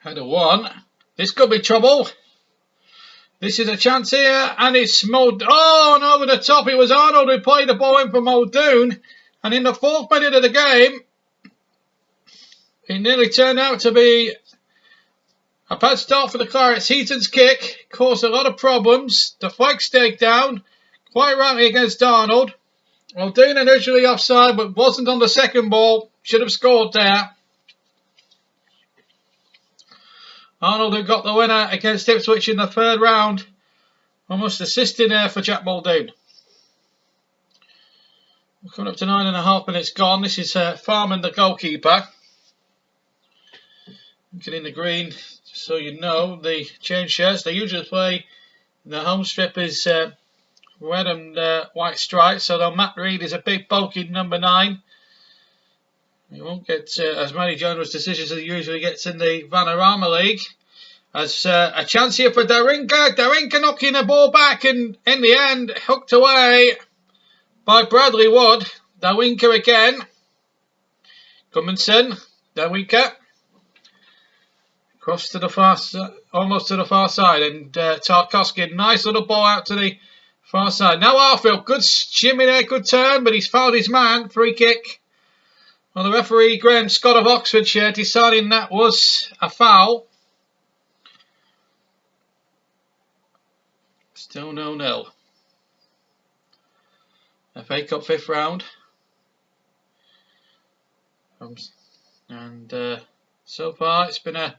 Header one. This could be trouble. This is a chance here, and it's Muldoon. Oh, and over the top, it was Arnold who played the ball in for Muldoon. And in the 4th minute of the game, it nearly turned out to be a bad start for the Clarets. Heaton's kick caused a lot of problems. The flag stayed down, quite rightly against Arnold. Muldoon initially offside, but wasn't on the second ball. Should have scored there. Arnold, who got the winner against Ipswich in the 3rd round, almost assisting there for Jack Muldoon. We're coming up to 9.5 minutes gone. This is Farman, the goalkeeper. Get in the green, so you know, the change shirts. They usually play, the home strip is red and white stripes, although Matt Reed is a big bulky number 9. He won't get as many generous decisions as he usually gets in the Vanarama League. As a chance here for Darinka. Darinka knocking the ball back, and in the end, hooked away by Bradley Wood. Darinka again. Gummanson. Darinka. Cross to the far, almost to the far side, and Tarkovsky, nice little ball out to the far side. Now Arfield, good shimmy there, good turn, but he's fouled his man. Free kick. Well, the referee, Graham Scott of Oxfordshire, deciding that was a foul. Still 0-0. FA Cup 5th round. And so far it's been a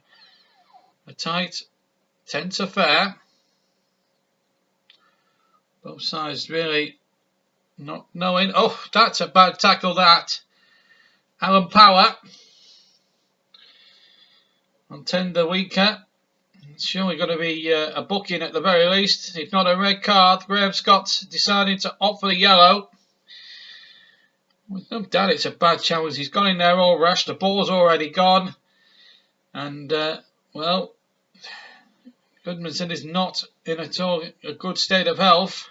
tight, tense affair. Both sides really not knowing. Oh, that's a bad tackle, that. Alan Power on tender weaker. It's surely going to be a booking at the very least, if not a red card. Graham Scott deciding to opt for the yellow. With no doubt it's a bad challenge. He's gone in there all rushed. The ball's already gone. And, well, Goodmanson is not in at all a good state of health.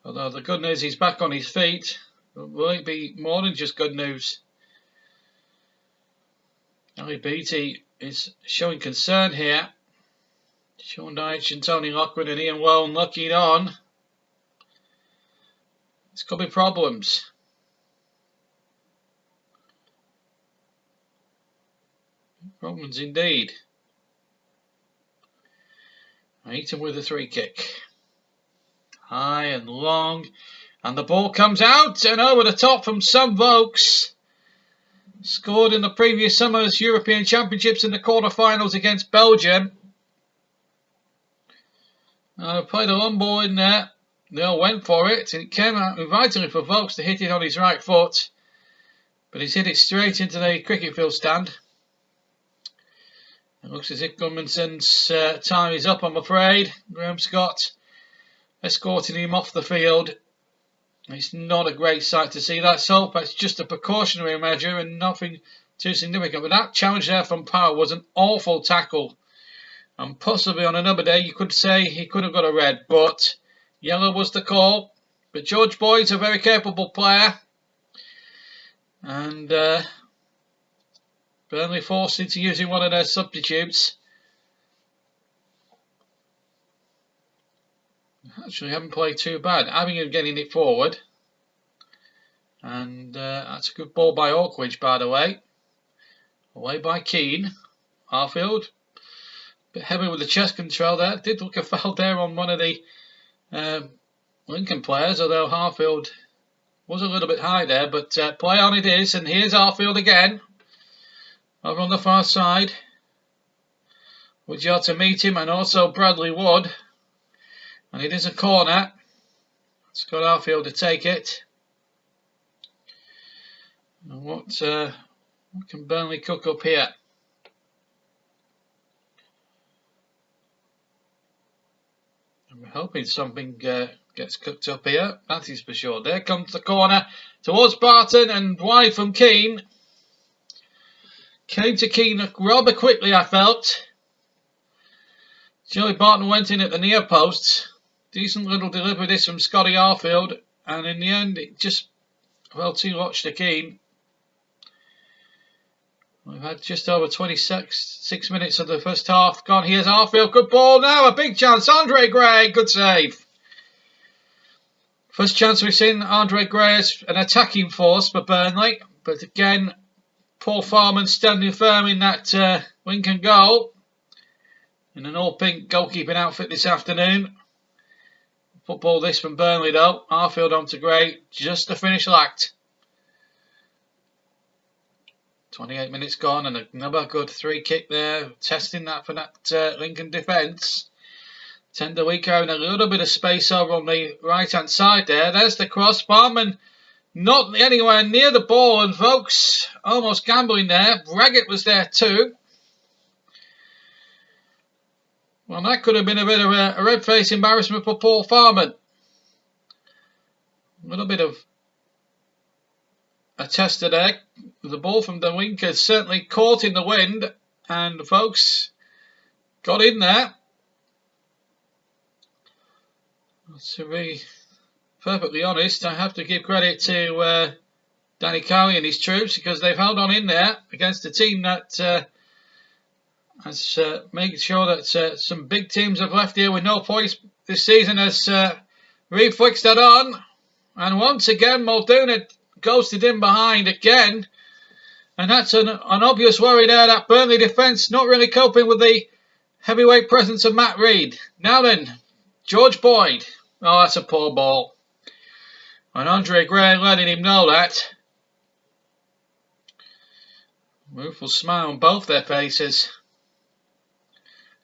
Although the good news, he's back on his feet. But will it be more than just good news? Ali Beattie is showing concern here. Sean Dyche and Tony Lockwood and Ian Wells looking on. This could be problems. Problems indeed. Eaton with a 3 kick. High and long. And the ball comes out and over the top from Sam Vokes. Scored in the previous summer's European Championships in the quarterfinals against Belgium. Played a long ball in there. They all went for it. And it came out vitally for Vokes to hit it on his right foot. But he's hit it straight into the cricket field stand. It looks as if Gudmundson's time is up, I'm afraid. Graham Scott escorting him off the field. It's not a great sight to see. Let's hope that's just a precautionary measure and nothing too significant. But that challenge there from Power was an awful tackle. And possibly on another day you could say he could have got a red. But yellow was the call. But George Boyd's a very capable player. And Burnley forced into using one of their substitutes. Actually haven't played too bad. Abingham getting it forward. And that's a good ball by Orkwich, by the way. Away by Keane. Harfield. A bit heavy with the chest control there. Did look a foul there on one of the Lincoln players, although Harfield was a little bit high there. But play on it is. And here's Harfield again. Over on the far side. Woodyard to meet him, and also Bradley Wood. And it is a corner. Scott Arfield to take it. And what can Burnley cook up here? I'm hoping something gets cooked up here. That is for sure. There comes the corner towards Barton and wide from Keane. Came to Keane rather quickly, I felt. Joey Barton went in at the near post. Decent little delivery this from Scotty Arfield, and in the end it just fell too much to Keane. We've had just over 26 minutes of the first half gone. Here's Arfield, good ball now, a big chance. Andre Gray, good save. First chance we've seen Andre Gray as an attacking force for Burnley. But again, Paul Farman standing firm in that Lincoln goal. In an all-pink goalkeeping outfit this afternoon. Football this from Burnley though. Arfield on to Gray, just to finish the act. 28 minutes gone and another good free kick there. Testing that for that Lincoln defence. Tender weak having a little bit of space over on the right hand side there. There's the cross. Barman not anywhere near the ball, and folks almost gambling there. Raggett was there too. Well, that could have been a bit of a red face embarrassment for Paul Farman. A little bit of a tester there. The ball from the wing is certainly caught in the wind, and folks got in there. To be perfectly honest, I have to give credit to Danny Cowley and his troops, because they've held on in there against a team that has made sure that some big teams have left here with no points this season has reflexed that on. And once again, Muldoon had ghosted in behind again. And that's an obvious worry there, that Burnley defence not really coping with the heavyweight presence of Matt Reed. Now then, George Boyd. Oh, that's a poor ball. And Andre Gray letting him know that. Rueful smile on both their faces.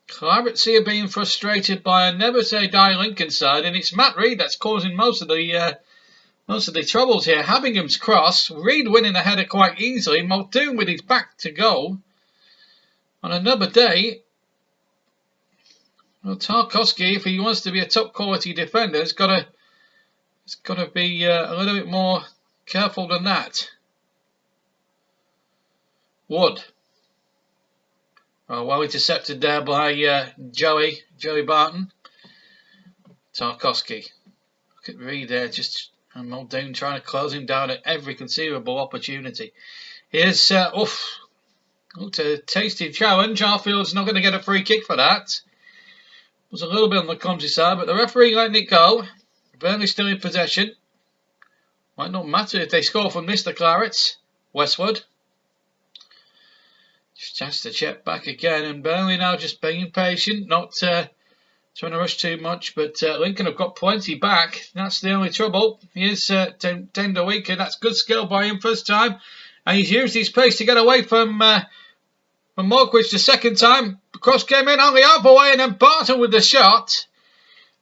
Clarets here being frustrated by a never say die Lincoln side, and it's Matt Reed that's causing most of the troubles here. Habbingham's cross, Reed winning the header quite easily, Muldoon with his back to goal. On another day, well, Tarkowski, if he wants to be a top quality defender, has got to be a little bit more careful than that. Wood. Well intercepted there by Joey Barton. Tarkowski. Look at Reed there, just Muldoon trying to close him down at every conceivable opportunity. Here's a tasty challenge. Arfield's not going to get a free kick for that. Was a little bit on the clumsy side, but the referee letting it go. Burnley still in possession. Might not matter if they score from this, the Clarets. Westwood. Just has to check back again, and Burnley now just being patient, not trying to rush too much, but Lincoln have got plenty back. That's the only trouble. Here's Tender Weaker. That's good skill by him first time, and he's used his pace to get away from Moorquist the second time. The cross came in on the other way, and then Barton with the shot.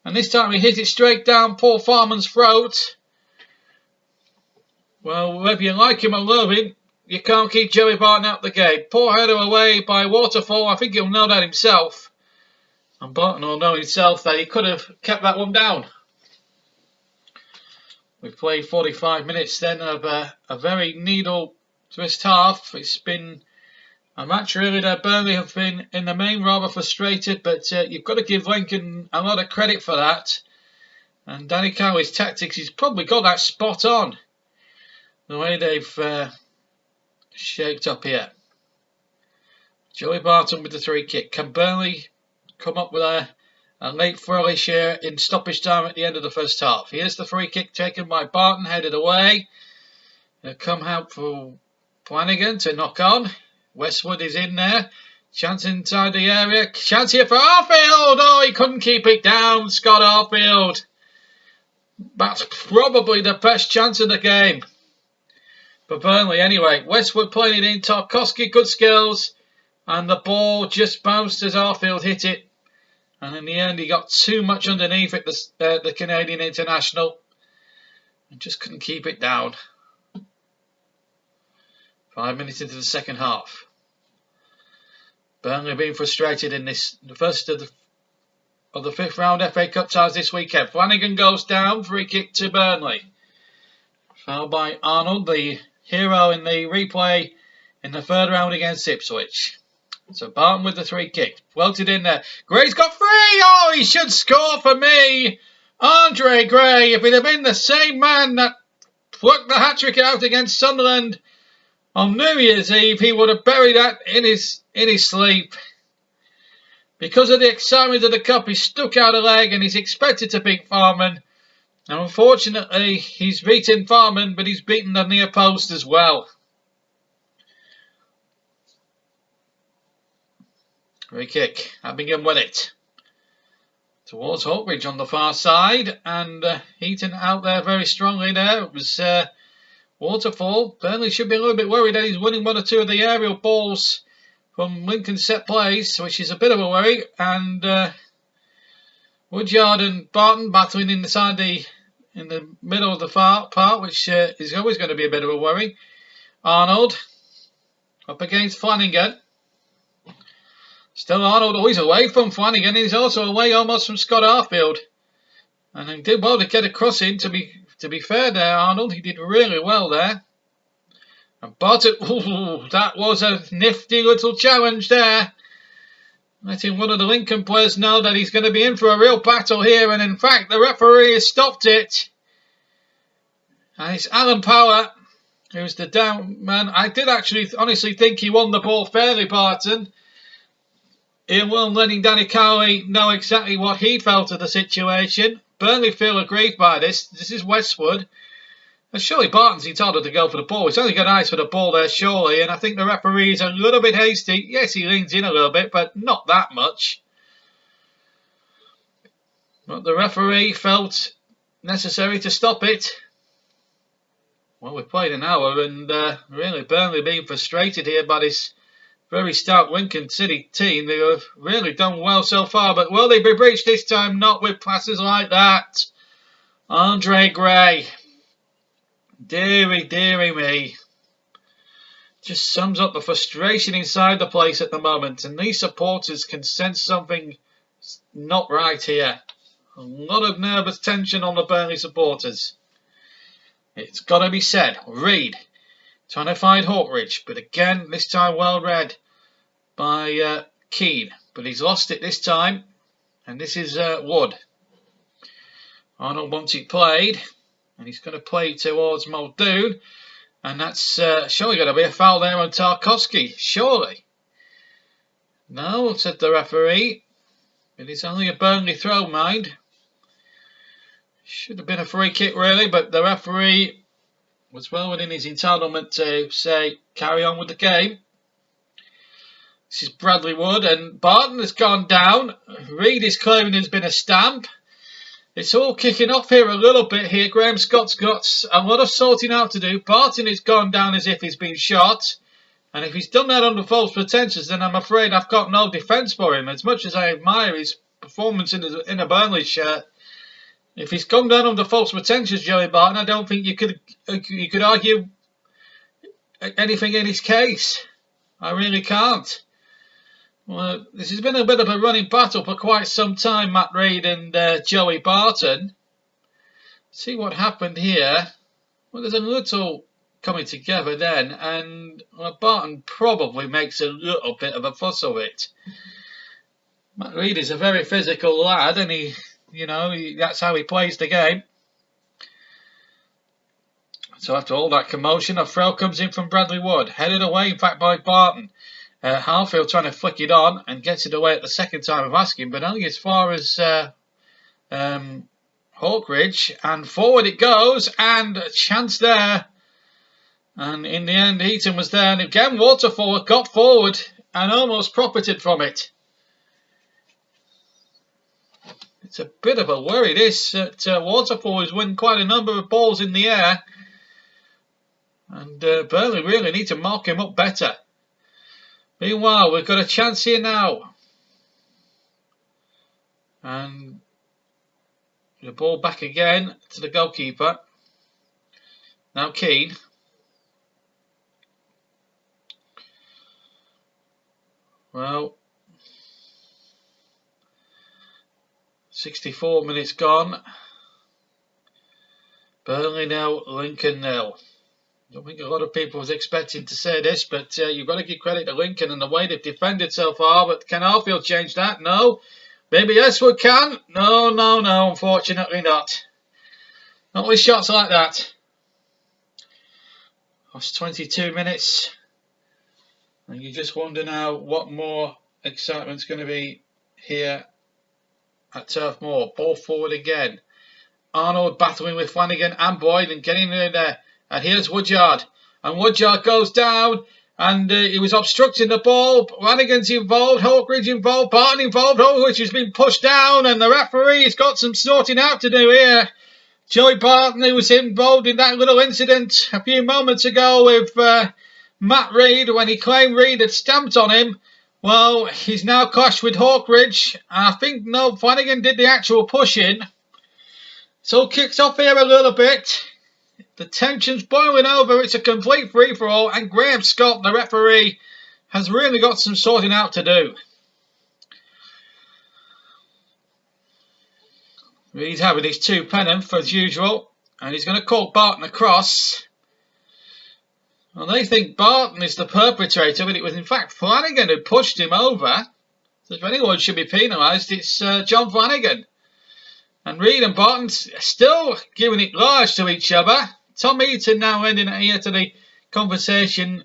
And this time he hit it straight down Paul Farman's throat. Well, whether you like him or love him, you can't keep Joey Barton out the game. Poor header away by Waterfall. I think he'll know that himself. And Barton will know himself that he could have kept that one down. We've played 45 minutes then of a very needle twist half. It's been a match really that Burnley have been in the main rather frustrated, but you've got to give Lincoln a lot of credit for that. And Danny Cowley's tactics, he's probably got that spot on. The way they've shaped up here. Joey Barton with the free kick. Can Burnley come up with a late flourish here in stoppage time at the end of the first half? Here's the free kick taken by Barton, headed away. It'll come out for Flanagan to knock on. Westwood is in there. Chance inside the area. Chance here for Arfield. Oh, he couldn't keep it down. Scott Arfield. That's probably the best chance of the game. For Burnley anyway. Westwood playing it in. Tarkowski, good skills. And the ball just bounced as Arfield hit it. And in the end he got too much underneath it, the Canadian international. And just couldn't keep it down. 5 minutes into the second half. Burnley being frustrated in this, the first of the fifth round FA Cup ties this weekend. Flanagan goes down, free kick to Burnley. Foul by Arnold, the hero in the replay in the third round against Ipswich. So Barton with the free kick. Floated in there. Gray's got free! Oh, he should score for me! Andre Gray, if it had been the same man that plucked the hat-trick out against Sunderland On New Year's Eve, he would have buried that in his sleep. Because of the excitement of the cup, he stuck out a leg and he's expected to beat Farman. And unfortunately, he's beaten Farman, but he's beaten the near post as well. Free kick. Abingham with it. Towards Hawkridge on the far side. And Heaton out there very strongly there. It was Waterfall. Burnley should be a little bit worried that he's winning one or two of the aerial balls from Lincoln's set plays, which is a bit of a worry. And Woodyard and Barton battling in the middle of the part, which is always going to be a bit of a worry. Arnold up against Flanagan. Still Arnold always away from Flanagan. He's also away almost from Scott Arfield. And he did well to get across in. To be fair there, Arnold, he did really well there. And Barton, ooh, that was a nifty little challenge there. Letting one of the Lincoln players know that he's going to be in for a real battle here. And in fact, the referee has stopped it. And it's Alan Power, who's the down man. I did actually honestly think he won the ball fairly, Barton. He wasn't letting Danny Cowley know exactly what he felt of the situation. Burnley feel aggrieved by this. This is Westwood. And surely Barton's entitled to go for the ball. He's only got eyes for the ball there, surely. And I think the referee's a little bit hasty. Yes, he leans in a little bit, but not that much. But the referee felt necessary to stop it. Well, we've played an hour, and really Burnley being frustrated here by this very stout Lincoln City team. They have really done well so far, but will they be breached this time? Not with passes like that. Andre Gray. Deary, deary me. Just sums up the frustration inside the place at the moment. And these supporters can sense something not right here. A lot of nervous tension on the Burnley supporters. It's got to be said. Reed trying to find Hawkridge. But again, this time well read by Keane. But he's lost it this time. And this is Wood. Arnold wants it played. And he's going to play towards Muldoon. And that's surely going to be a foul there on Tarkowski. Surely. No, said the referee. It is only a Burnley throw, mind. Should have been a free kick, really. But the referee was well within his entitlement to say, carry on with the game. This is Bradley Wood. And Barton has gone down. Reed is claiming there's been a stamp. It's all kicking off here a little bit here. Graham Scott's got a lot of sorting out to do. Barton has gone down as if he's been shot. And if he's done that under false pretenses, then I'm afraid I've got no defence for him. As much as I admire his performance in a Burnley shirt, if he's gone down under false pretenses, Joey Barton, I don't think you could argue anything in his case. I really can't. Well, this has been a bit of a running battle for quite some time, Matt Reid and Joey Barton. See what happened here. Well, there's a little coming together then, and Barton probably makes a little bit of a fuss of it. Matt Reid is a very physical lad, and that's how he plays the game. So after all that commotion, a throw comes in from Bradley Wood, headed away, in fact, by Barton. Harfield trying to flick it on and gets it away at the second time of asking, but only as far as Hawkridge, and forward it goes, and a chance there. And in the end, Heaton was there, and again Waterfall got forward and almost profited from it. It's a bit of a worry this. Waterfall has won quite a number of balls in the air, and Burnley really need to mark him up better. Meanwhile, we've got a chance here now. And the ball back again to the goalkeeper. Now Keane. Well, 64 minutes gone. Burnley nil, Lincoln nil. I don't think a lot of people was expecting to say this, but you've got to give credit to Lincoln and the way they've defended so far. But can Arfield change that? No. Maybe Westwood can? No, unfortunately not. Not with shots like that. That's 22 minutes. And you just wonder now what more excitement's going to be here at Turf Moor. Ball forward again. Arnold battling with Flanagan and Boyd and getting in there. And here's Woodyard. And Woodyard goes down. And he was obstructing the ball. Flanagan's involved. Hawkridge involved. Barton involved. Hawkridge has been pushed down. And the referee's got some sorting out to do here. Joey Barton, who was involved in that little incident a few moments ago with Matt Reed when he claimed Reed had stamped on him. Well, he's now clashed with Hawkridge. I think no, Flanagan did the actual pushing. So kicks off here a little bit. The tension's boiling over. It's a complete free-for-all. And Graham Scott, the referee, has really got some sorting out to do. He's having his 2 pennant as usual. And he's going to call Barton across. Well, they think Barton is the perpetrator, but it was in fact Flanagan who pushed him over. So if anyone should be penalised, it's John Flanagan. And Reed and Barton still giving it large to each other. Tom Eaton now lending it here to the conversation.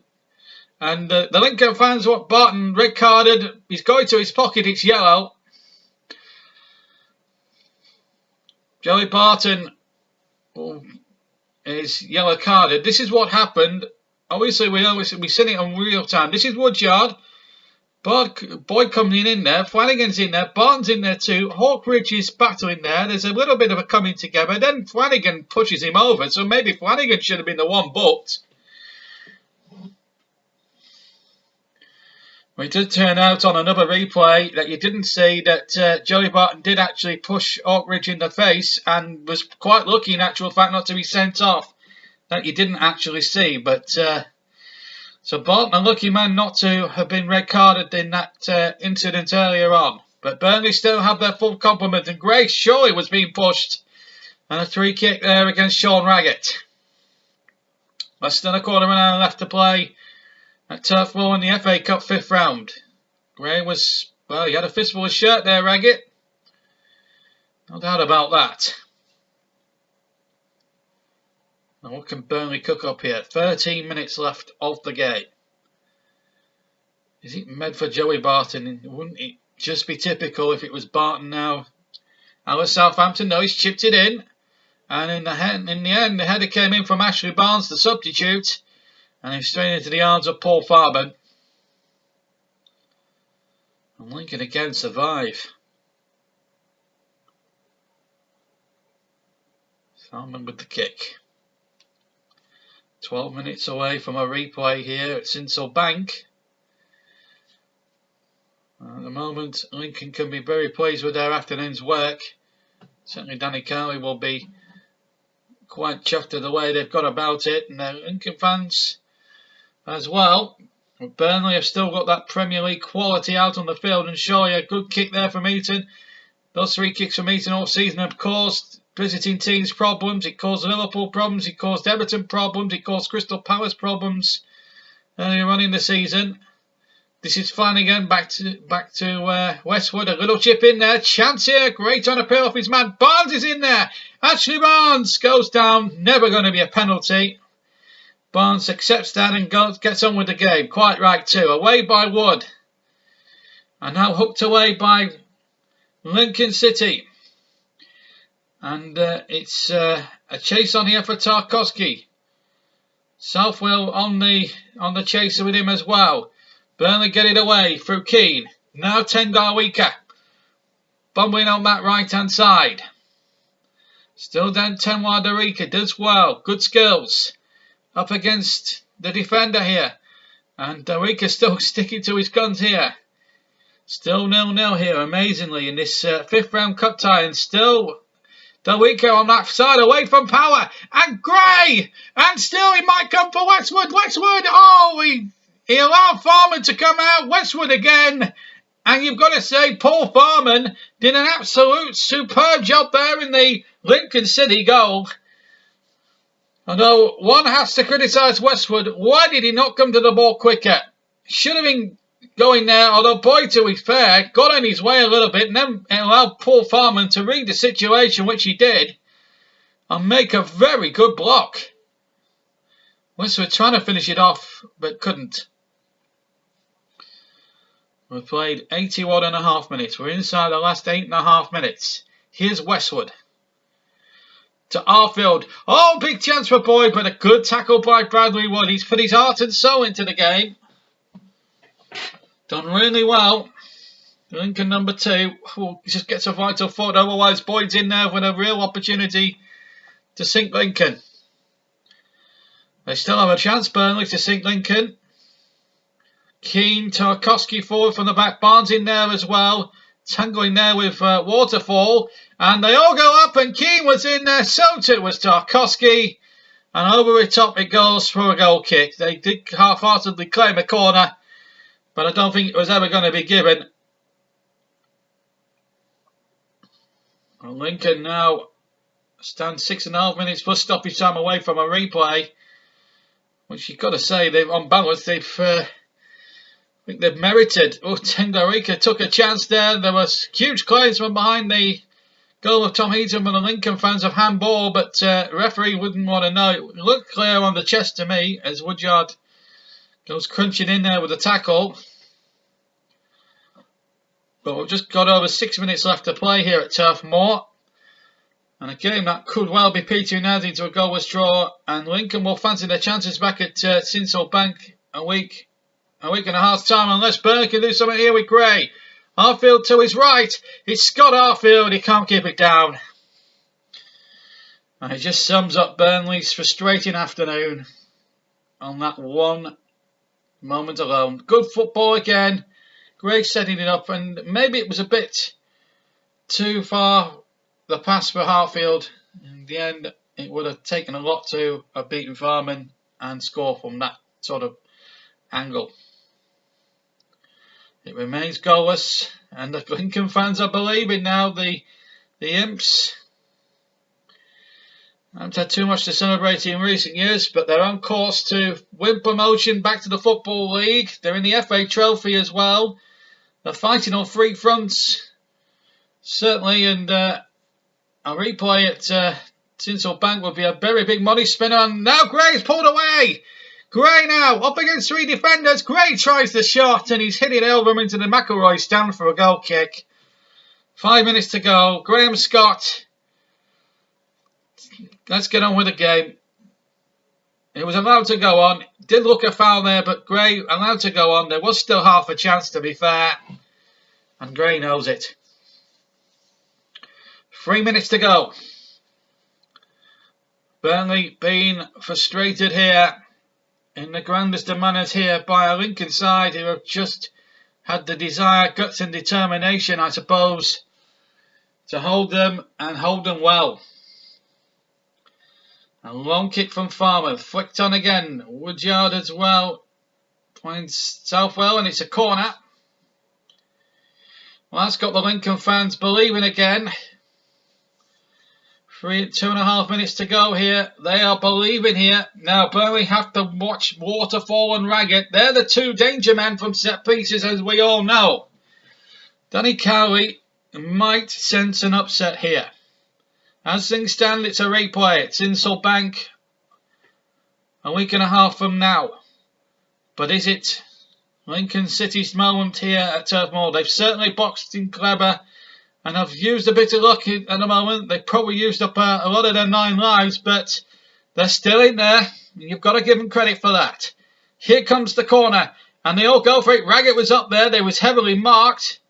And the Lincoln fans want Barton red carded. He's going to his pocket, it's yellow. Joey Barton is yellow carded. This is what happened. Obviously, we've seen it on real time. This is Woodyard. Boyd coming in there. Flanagan's in there. Barton's in there too. Hawkridge is battling there. There's a little bit of a coming together. Then Flanagan pushes him over. So maybe Flanagan should have been the one booked. We did turn out on another replay that you didn't see that Joey Barton did actually push Hawkridge in the face and was quite lucky in actual fact not to be sent off. That you didn't actually see, but so Barton, a lucky man not to have been red carded in that incident earlier on. But Burnley still have their full complement, and Grace surely was being pushed, and a 3 kick there against Sean Raggett. Less than a quarter of an hour left to play at Turf Moor in the FA Cup 5th round. Gray was, well, he had a fistful of shirt there, Raggett. No doubt about that. Now what can Burnley cook up here? 13 minutes left of the game. Is it meant for Joey Barton? Wouldn't it just be typical if it was Barton now? Out of Southampton, no, he's chipped it in. And in the end, the header came in from Ashley Barnes, the substitute. And he's straight into the arms of Paul Farben. And Lincoln again survive. Farben with the kick. 12 minutes away from a replay here at Sinsel Bank. At the moment, Lincoln can be very pleased with their afternoon's work. Certainly Danny Carley will be quite chuffed at the way they've got about it. And their Lincoln fans as well. But Burnley have still got that Premier League quality out on the field. And surely a good kick there from Eaton. Those 3 kicks from Eaton all season have caused visiting teams problems. It caused Liverpool problems. It caused Everton problems. It caused Crystal Palace problems earlier on in the season. This is Flanagan back to Westwood. A little chip in there. Chance here. Great on a peel off his man. Barnes is in there. Ashley Barnes goes down. Never going to be a penalty. Barnes accepts that and gets on with the game. Quite right too. Away by Wood. And now hooked away by Lincoln City. And it's a chase on here for Tarkowski. Southwell on the chaser with him as well. Burnley get it away through Keane. Now Tendarwika. Bumbling on that right hand side. Still down Tendarwika. Does well. Good skills. Up against the defender here. And Darwika still sticking to his guns here. Still 0-0 here, amazingly, in this 5th round cup tie. And still Darwika on that side, away from power. And Gray! And still he might come for Westwood. Westwood! Oh, he allowed Farman to come out. Westwood again. And you've got to say, Paul Farman did an absolute superb job there in the Lincoln City goal. Although one has to criticise Westwood. Why did he not come to the ball quicker? Should have been going there, although Boyd, to be fair, got in his way a little bit and then allowed Paul Farman to read the situation, which he did, and make a very good block. West were trying to finish it off, but couldn't. We've played 81.5 minutes. We're inside the last 8.5 minutes. Here's Westwood. To Arfield. Oh, big chance for Boyd, but a good tackle by Bradley Wood. He's put his heart and soul into the game. Done really well. Lincoln number 2. Oh, just gets a vital foot. Otherwise, Boyd's in there with a real opportunity to sink Lincoln. They still have a chance, Burnley, to sink Lincoln. Keane, Tarkowski forward from the back. Barnes in there as well. Tangling there with Waterfall. And they all go up, and Keane was in there. So too was Tarkowski. And over the top it goes for a goal kick. They did half-heartedly claim a corner, but I don't think it was ever going to be given. And Lincoln now stand 6.5 minutes plus stoppage time away from a replay, which you've got to say, they've on balance, I think they've merited. Oh, Tengarika took a chance there. There was huge claims from behind the goal of Tom Heaton from the Lincoln fans of handball, but referee wouldn't want to know. It looked clear on the chest to me as Woodyard goes crunching in there with a tackle. But we've just got over 6 minutes left to play here at Turf Moor. And a game that could well be petering out into a goalless draw. And Lincoln will fancy their chances back at Sinsel Bank a week and a half's time, unless Burnley can do something here with Gray. Arfield to his right. It's Scott Arfield. He can't keep it down. And it just sums up Burnley's frustrating afternoon on that one moment alone. Good football again. Gray setting it up, and maybe it was a bit too far the pass for Hartfield. In the end, it would have taken a lot to have beaten Farman and score from that sort of angle. It remains goalless, and the Lincoln fans are believing now. The Imps haven't had too much to celebrate in recent years, but they're on course to win promotion back to the Football League. They're in the FA Trophy as well. They're fighting on three fronts, certainly, and a replay at Sinsel Bank would be a very big money spinner. And now Gray's pulled away. Gray now up against 3 defenders. Gray tries the shot, and he's hit it over into the McElroy stand for a goal kick. 5 minutes to go. Graham Scott. Let's get on with the game. It was allowed to go on. Did look a foul there, but Gray allowed to go on. There was still half a chance, to be fair. And Gray knows it. 3 minutes to go. Burnley being frustrated here in the grandest of manners here by a Lincoln side who have just had the desire, guts and determination, I suppose, to hold them and hold them well. A long kick from Farmer, flicked on again. Woodyard as well, finds Southwell, and it's a corner. Well, that's got the Lincoln fans believing again. 2.5 minutes to go here. They are believing here. Now Burnley have to watch Waterfall and Raggett. They're the two danger men from set pieces, as we all know. Danny Cowley might sense an upset here. As things stand, it's a replay. It's Sinsel Bank a week and a half from now. But is it Lincoln City's moment here at Turf Moor? They've certainly boxed in clever and have used a bit of luck at the moment. They've probably used up a lot of their 9 lives, but they're still in there. You've got to give them credit for that. Here comes the corner, and they all go for it. Raggett was up there. They was heavily marked,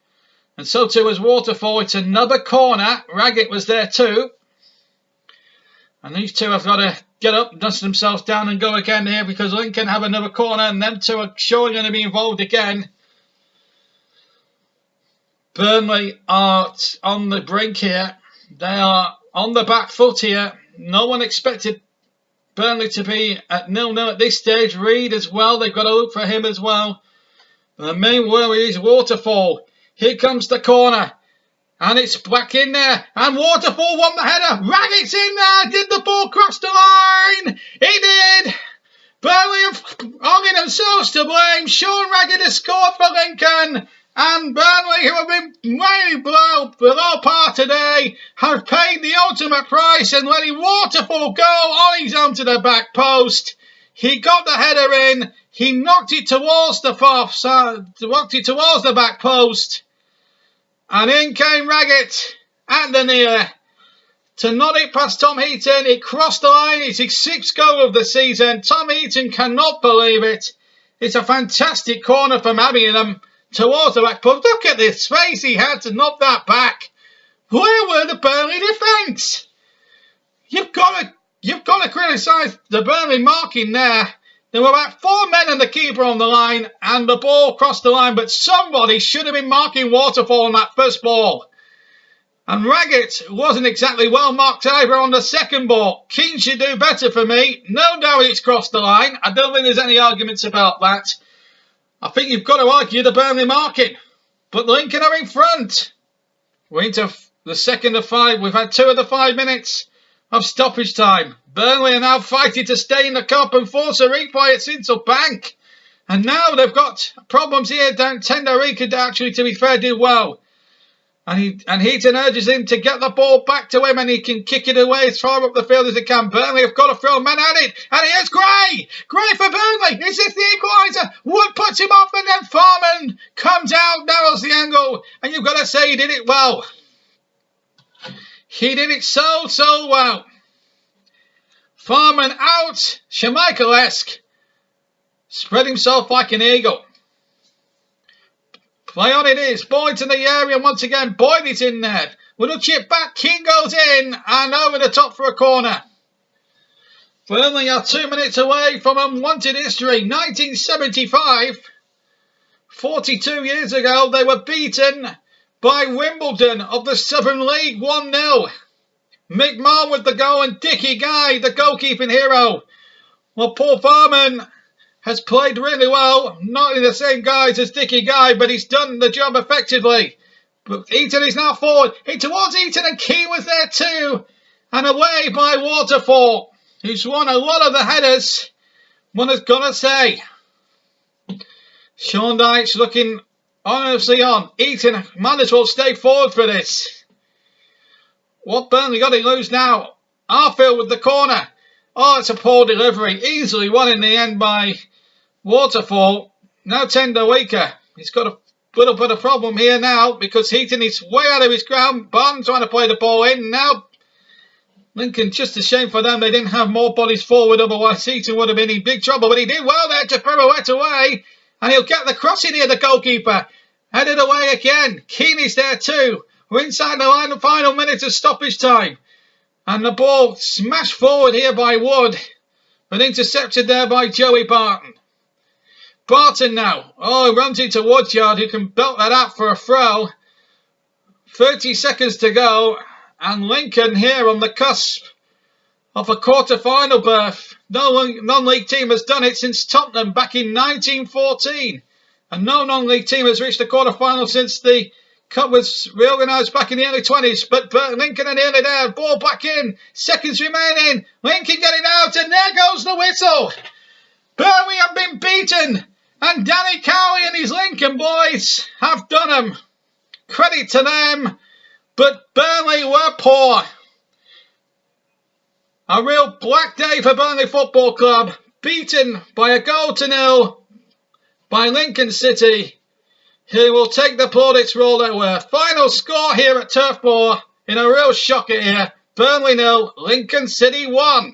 and so too was Waterfall. It's another corner. Raggett was there too. And these two have got to get up, dust themselves down and go again here, because Lincoln have another corner, and them two are surely going to be involved again. Burnley are on the brink here. They are on the back foot here. No one expected Burnley to be at 0-0 at this stage. Reed as well. They've got to look for him as well. But the main worry is Waterfall. Here comes the corner. And it's back in there. And Waterfall won the header. Raggett's in there. Did the ball cross the line? It did. Burnley have only themselves to blame. Sean Raggett has scored for Lincoln. And Burnley, who have been way below par today, have paid the ultimate price and letting Waterfall go on his own to the back post. He got the header in. He knocked it towards the far side, knocked it towards the back post. And in came Raggett at the near to nod it past Tom Heaton. It crossed the line. It's his 6th goal of the season. Tom Heaton cannot believe it. It's a fantastic corner from Abingham towards the back post. Look at the space he had to knock that back. Where were the Burnley defence? You've got to criticise the Burnley marking there. There were about 4 men and the keeper on the line, and the ball crossed the line, but somebody should have been marking Waterfall on that first ball. And Raggett wasn't exactly well marked either on the second ball. Keane should do better for me. No doubt it's crossed the line. I don't think there's any arguments about that. I think you've got to argue the Burnley marking. But Lincoln are in front. We're into the second of 5. We've had 2 of the 5 minutes of stoppage time. Burnley are now fighting to stay in the cup and force a replay at Sinsel Bank. And now they've got problems here. Tendari could actually, to be fair, do well. And Heaton urges him to get the ball back to him, and he can kick it away as far up the field as he can. Burnley have got to throw men at it, and here's Gray! Gray for Burnley! Is this the equaliser? Wood puts him off, and then Farman comes out, narrows the angle, and you've got to say he did it well. He did it so well. Farman out, Schmeichel-esque, spread himself like an eagle. Play on it is. Boyd's in the area once again. Boyd is in there. With a chip back, King goes in and over the top for a corner. Burnley are 2 minutes away from unwanted history. 1975, 42 years ago, they were beaten by Wimbledon of the Southern League 1-0. Mick Marr with the goal and Dickie Guy, the goalkeeping hero. Well, Paul Farman has played really well, not in the same guise as Dickie Guy, but he's done the job effectively. But Eaton is now forward, hit towards Eaton, and Keane was there too, and away by Waterfall, who's won a lot of the headers, one has got to say. Sean Dyche looking honestly on. Eaton might as well stay forward for this. What Burnley got to lose now? Arfield with the corner. Oh, it's a poor delivery. Easily won in the end by Waterfall. Now Tendawika. He's got a little bit of problem here now because Heaton is way out of his ground. Barton trying to play the ball in. Now Lincoln, just a shame for them. They didn't have more bodies forward. Otherwise Heaton would have been in big trouble. But he did well there to pirouette away. And he'll get the cross in here, the goalkeeper. Headed away again. Keane is there too. We're inside the line, the final minute of stoppage time. And the ball smashed forward here by Wood, but intercepted there by Joey Barton. Barton now. Oh, runs into Woodyard, who can belt that out for a throw. 30 seconds to go, and Lincoln here on the cusp of a quarter-final berth. No non-league team has done it since Tottenham back in 1914. And no non-league team has reached the quarter-final since the Cup was reorganised back in the early 20s, but Lincoln are nearly there. Ball back in. Seconds remaining. Lincoln getting out, and there goes the whistle. Burnley have been beaten, and Danny Cowley and his Lincoln boys have done them. Credit to them, but Burnley were poor. A real black day for Burnley Football Club. Beaten by a 0-0 by Lincoln City, who will take the plaudits for all they're worth. Final score here at Turf Moor in a real shocker here. Burnley 0, Lincoln City 1.